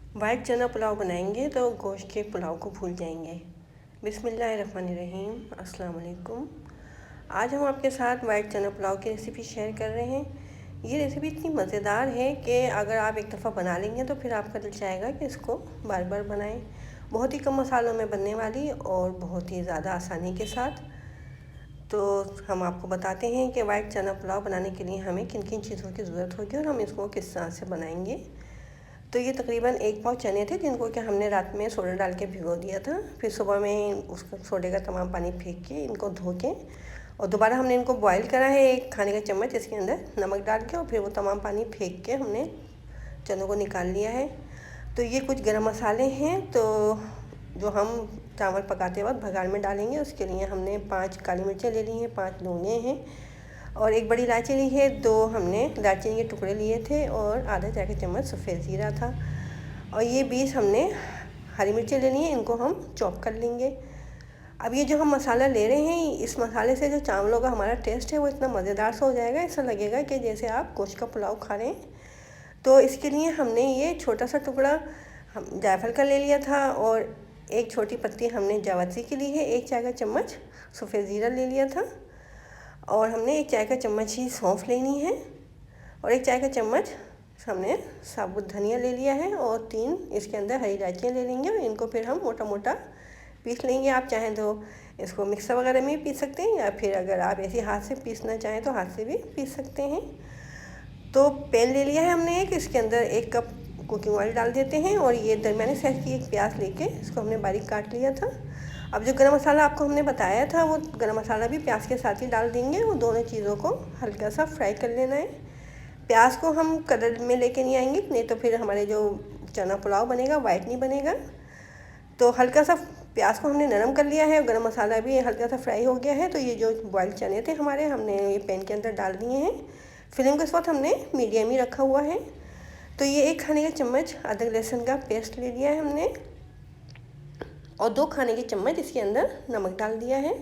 White चना पुलाव बनाएंगे तो गोश्त के पुलाव को भूल जाएंगे। बिस्मिल्लाहिर्रहमानिर्रहीम, अस्सलाम वालेकुम। आज हम आपके साथ वाइट चना पुलाव की रेसिपी शेयर कर रहे हैं। ये रेसिपी इतनी मज़ेदार है कि अगर आप एक दफ़ा बना लेंगे तो फिर आपका दिल चाहेगा कि इसको बार बार बनाएं। बहुत ही कम मसालों में बनने वाली और बहुत ही ज़्यादा आसानी के साथ। तो हम आपको बताते हैं कि वाइट चना पुलाव बनाने के लिए हमें किन किन चीज़ों की ज़रूरत होगी और हम इसको किस तरह से बनाएंगे। तो ये तकरीबन 1 पाव चने थे जिनको कि हमने रात में सोडा डाल के भिगो दिया था। फिर सुबह में उसका सोडे का तमाम पानी फेंक के इनको धो के और दोबारा हमने इनको बॉईल करा है 1 खाने का चम्मच इसके अंदर नमक डाल के, और फिर वो तमाम पानी फेंक के हमने चनों को निकाल लिया है। तो ये कुछ गरम मसाले हैं तो जो हम चावल पकाते वक्त भगाड़ में डालेंगे। उसके लिए हमने 5 काली मिर्चें ले ली हैं, 5 लौंगे हैं और 1 बड़ी इलायची ली है। 2 हमने दालचीनी के टुकड़े लिए थे और आधा चाय का चम्मच सफ़ेद ज़ीरा था। और ये 20 हमने हरी मिर्चें लेनी है, इनको हम चॉप कर लेंगे। अब ये जो हम मसाला ले रहे हैं, इस मसाले से जो चावलों का हमारा टेस्ट है वो इतना मज़ेदार सा हो जाएगा, ऐसा लगेगा कि जैसे आप गोश्त का पुलाव खा रहे हैं। तो इसके लिए हमने ये छोटा सा टुकड़ा हम जायफल का ले लिया था और 1 छोटी पत्ती हमने जावित्री की ली है। 1 चाय का चम्मच सफ़ेद ज़ीरा ले लिया था और हमने 1 चाय का चम्मच ही सौंफ लेनी है और 1 चाय का चम्मच हमने साबुत धनिया ले लिया है और 3 इसके अंदर हरी इलायचियाँ ले लेंगे और इनको फिर हम मोटा मोटा पीस लेंगे। आप चाहें तो इसको मिक्सर वगैरह में पीस सकते हैं या फिर अगर आप ऐसे हाथ से पीसना चाहें तो हाथ से भी पीस सकते हैं। तो पैन ले लिया है हमने इसके अंदर 1 कप कुकिंग ऑयल डाल देते हैं और ये दरमियाने साइज़ की 1 प्याज लेके इसको हमने बारीक काट लिया था। अब जो गरम मसाला आपको हमने बताया था वो गरम मसाला भी प्याज के साथ ही डाल देंगे और दोनों चीज़ों को हल्का सा फ्राई कर लेना है। प्याज को हम कलर में लेके नहीं आएंगे, नहीं तो फिर हमारे जो चना पुलाव बनेगा वाइट नहीं बनेगा। तो हल्का सा प्याज को हमने नरम कर लिया है और गरम मसाला भी हल्का सा फ्राई हो गया है। तो ये जो बॉइल्ड चने थे हमारे, हमने ये पैन के अंदर डाल दिए हैं। फ्लेम को इस वक्त हमने मीडियम ही रखा हुआ है। तो ये 1 खाने का चम्मच अदरक लहसुन का पेस्ट ले लिया है हमने और 2 खाने के चम्मच इसके अंदर नमक डाल दिया है।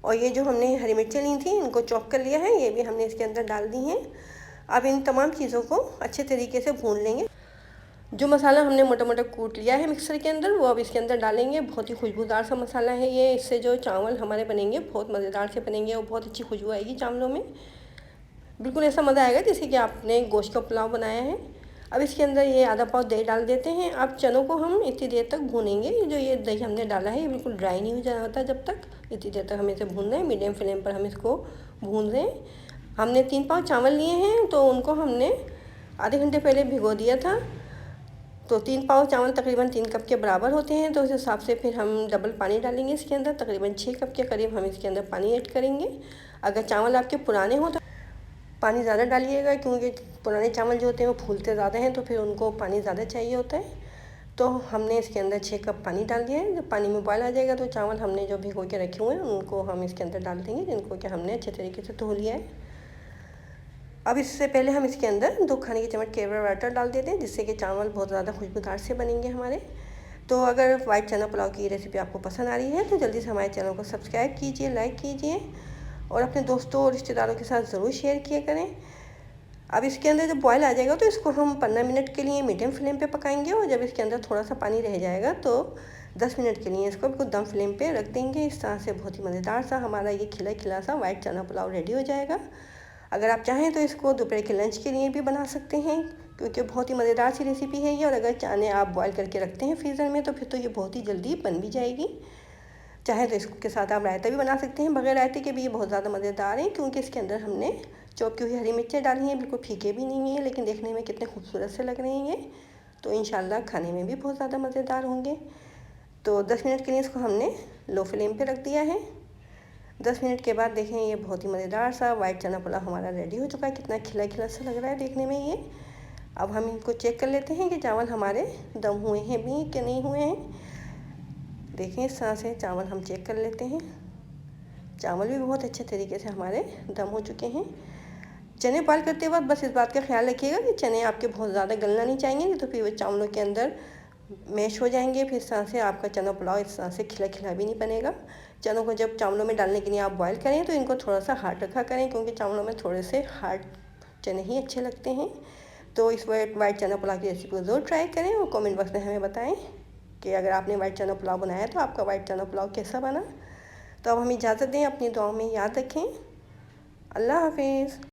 और ये जो हमने हरी मिर्चें ली थी इनको चॉप कर लिया है, ये भी हमने इसके अंदर डाल दी हैं। अब इन तमाम चीज़ों को अच्छे तरीके से भून लेंगे। जो मसाला हमने मोटा मोटा कूट लिया है मिक्सर के अंदर वो अब इसके अंदर डालेंगे। बहुत ही खुशबूदार सा मसाला है ये, इससे जो चावल हमारे बनेंगे बहुत मज़ेदार से बनेंगे और बहुत अच्छी खुशबू आएगी चावलों में। बिल्कुल ऐसा मज़ा आएगा जैसे कि आपने गोश्त का पुलाव बनाया है। अब इसके अंदर ये आधा पाव दही डाल देते हैं। अब चनों को हम इतनी देर तक भूनेंगे, जो ये दही हमने डाला है ये बिल्कुल ड्राई नहीं हो जाना होता, जब तक इतनी देर तक हमें इसे भूनना है। मीडियम फ्लेम पर हम इसको भून रहे हैं। हमने 3 पाव चावल लिए हैं तो उनको हमने आधे घंटे पहले भिगो दिया था। तो 3 पाव चावल तकरीबन 3 कप के बराबर होते हैं, तो उस हिसाब से फिर हम डबल पानी डालेंगे इसके अंदर। तकरीबन 6 कप के करीब हम इसके अंदर पानी ऐड करेंगे। अगर चावल आपके पुराने हो तो पानी ज़्यादा डालिएगा, क्योंकि पुराने चावल जो होते हैं वो फूलते ज़्यादा हैं तो फिर उनको पानी ज़्यादा चाहिए होता है। तो हमने इसके अंदर 6 कप पानी डाल दिया है। जब पानी में बॉयल आ जाएगा तो चावल हमने जो भिगो के रखे हुए हैं उनको हम इसके अंदर डाल देंगे, जिनको कि हमने अच्छे तरीके से धो लिया है। अब इससे पहले हम इसके अंदर 2 खाने के चम्मच केवड़ा वाटर डाल देते हैं, जिससे कि चावल बहुत ज़्यादा खुशबूदार से बनेंगे हमारे। तो अगर वाइट चना पुलाव की रेसिपी आपको पसंद आ रही है तो जल्दी से हमारे चैनल को सब्सक्राइब कीजिए, लाइक कीजिए और अपने दोस्तों और रिश्तेदारों के साथ ज़रूर शेयर किया करें। अब इसके अंदर जब बॉयल आ जाएगा तो इसको हम 15 मिनट के लिए मीडियम फ्लेम पे पकाएंगे और जब इसके अंदर थोड़ा सा पानी रह जाएगा तो 10 मिनट के लिए इसको बिल्कुल दम फ्लेम पे रख देंगे। इस तरह से बहुत ही मज़ेदार सा हमारा ये खिला खिला सा वाइट चना पुलाव रेडी हो जाएगा। अगर आप चाहें तो इसको दोपहर के लंच के लिए भी बना सकते हैं, क्योंकि बहुत ही मज़ेदार सी रेसिपी है ये। और अगर चने आप बॉयल करके रखते हैं फ्रीज़र में तो फिर तो ये बहुत ही जल्दी बन भी जाएगी। चाहे तो इसके साथ आप रायता भी बना सकते हैं, बगैर रायते के भी ये बहुत ज़्यादा मज़ेदार है, क्योंकि इसके अंदर हमने चॉप की हुई हरी मिर्चें डाली हैं। बिल्कुल फीके भी नहीं है, लेकिन देखने में कितने खूबसूरत से लग रहे हैं ये। तो इंशाल्लाह खाने में भी बहुत ज़्यादा मज़ेदार होंगे। तो 10 मिनट के लिए इसको हमने लो फ्लेम पे रख दिया है। 10 मिनट के बाद देखें ये बहुत ही मज़ेदार सा वाइट चना पुलाव हमारा रेडी हो चुका है। कितना खिला खिला सा लग रहा है देखने में ये। अब हम इनको चेक कर लेते हैं कि चावल हमारे दम हुए हैं भी कि नहीं हुए हैं। देखें इस तरह से चावल हम चेक कर लेते हैं। चावल भी बहुत अच्छे तरीके से हमारे दम हो चुके हैं। चने बॉयल करते वक्त बस इस बात का ख्याल रखिएगा कि चने आपके बहुत ज़्यादा गलना नहीं चाहिए, तो फिर वो चावलों के अंदर मैश हो जाएंगे। फिर इस तरह से आपका चना पुलाव इस तरह से खिला खिला भी नहीं बनेगा। चनों को जब चावलों में डालने के लिए आप बॉयल करें तो इनको थोड़ा सा हार्ड रखा करें, क्योंकि चावलों में थोड़े से हार्ड चने ही अच्छे लगते हैं। तो इस वाइट चना पुलाव की रेसिपी को ज़रूर ट्राई करें और कमेंट बॉक्स में हमें बताएं कि अगर आपने वाइट चना पुलाव बनाया तो आपका वाइट चना पुलाव कैसा बना। तो अब हमें इजाज़त दें, अपनी दुआओं में याद रखें। अल्लाह हाफिज़।